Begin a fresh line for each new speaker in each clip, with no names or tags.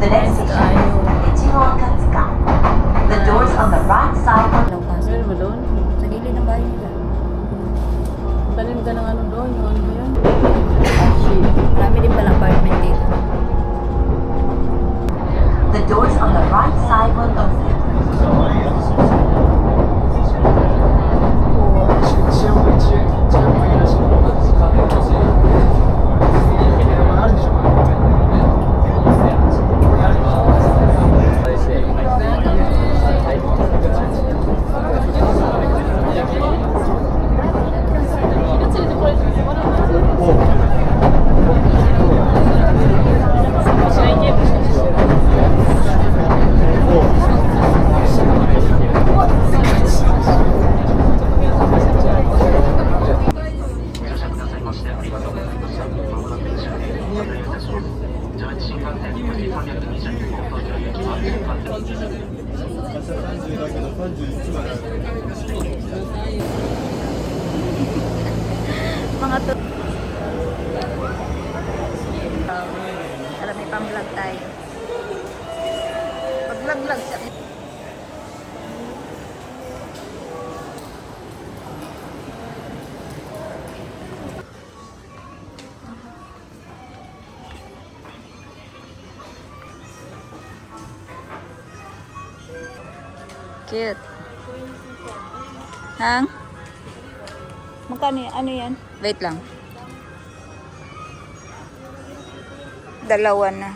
The next station is Ichigo Katsuka. The doors on the right side will
Meron ba doon?
Sa gilid ng bahay nila.
Talim ka ng ano doon? Yung ano ba yun?
Marami din palang apartment dito.
the doors on the right side will open.
治安も治安もいいらしい。あるでしょ。
Mga to. Alam, may pang-vlog tayo. Pag-vlog siya. Cute. Hang? Magkano yan? Ano yan? Wait lang. Dalawa na.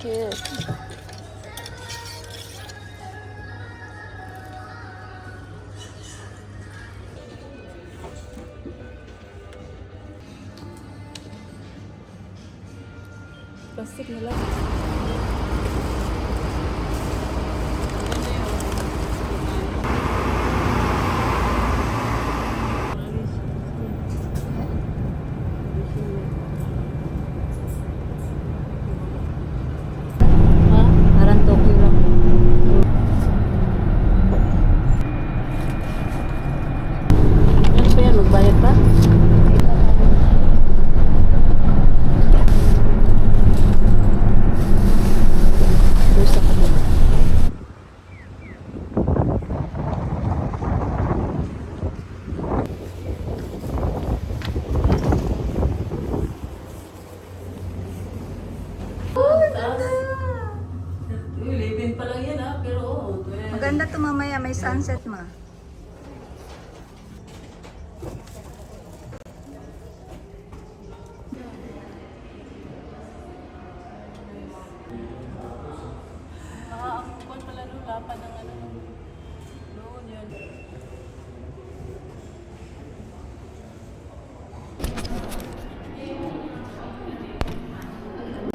Cute.
Plastic na lang.
Parang Tokyo lang.
Ano pa yan? Magbayad pa? Gusto ko ba? Living pa lang yan ha, pero
Maganda to mamaya, may sunset ma.
ang kwan pala no, lapan ng ano. Doon yun.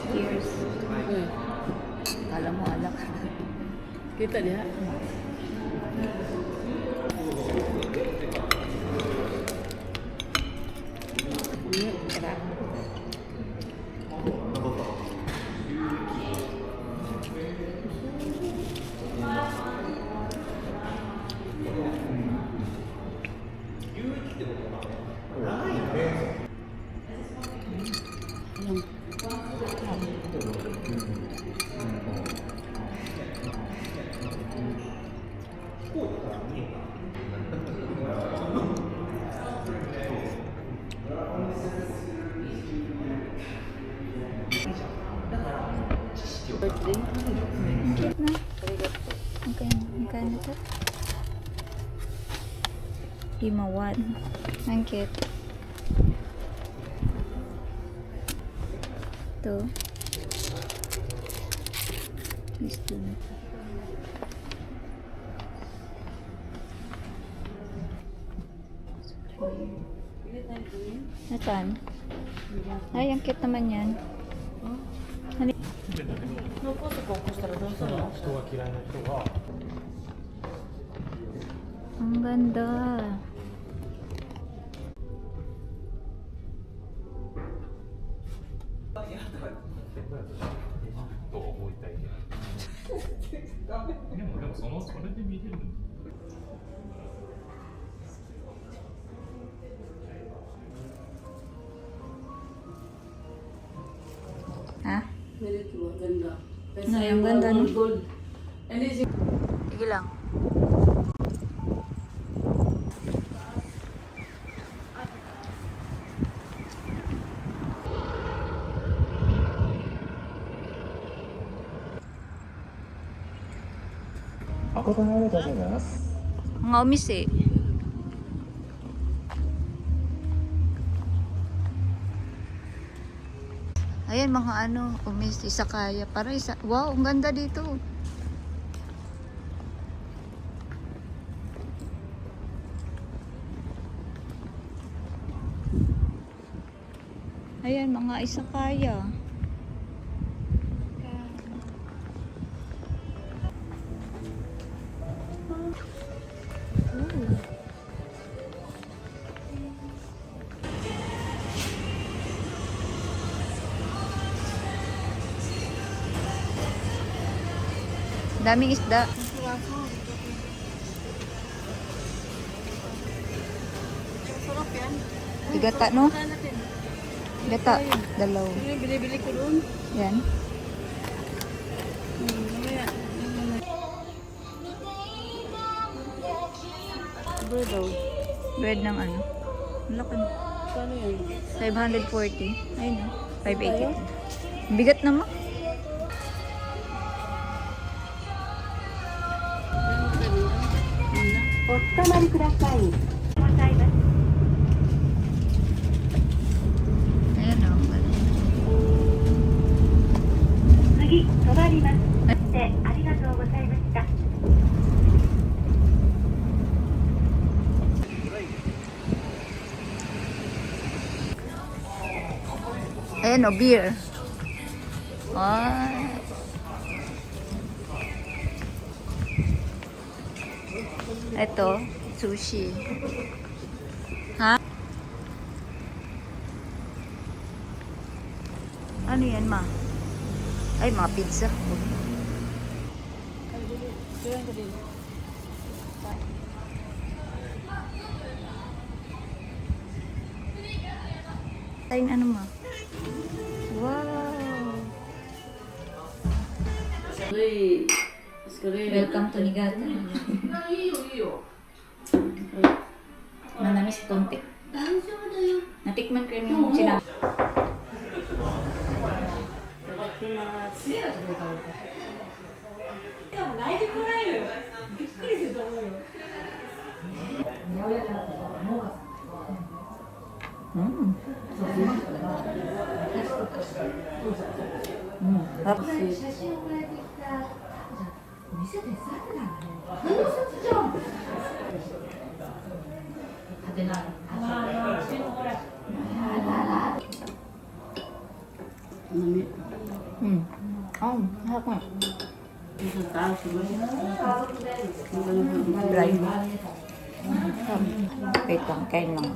Cheers. Kala mo alak.
Kita niya.
Sarap.
Walang
Cute na. Magkano to? 5,100. Ang cute. Ito. These two. Nasaan? Ay, ang cute naman yan. Ano?
人が嫌いな人が
Ang ganda. Ha?
Ganda.
No, yung ganda, no?
Gold. And this is
Sige lang. Ang omis eh. Ayan mga ano, umis, isakaya. Para isa, wow, ang ganda dito. Ayan, mga isakaya. Daming isda.
sarap yan.
Igata, no?
Saan natin?
Gata, dalaw.
Ano yung binibili ko doon?
Yan.
Mamaya.
Bread daw. Bread ng ano? Ang laki.
Paano yan?
540. Ayun, no? 580. Bigat naman. Ayan, no?
次、止まります。ありがとうございました。
Ayan, no? Beer. Ah. Ito, sushi. Ha? Ano yan, ma? Ay, mga pizza.
Kailan ko din?
Ay, ano, ma? Wow! Welcome to Niigata. Manamis konti. Natikman ko yung sinabi. Sarap. Oh, sarap nga. Dry. Wait lang, kain lang.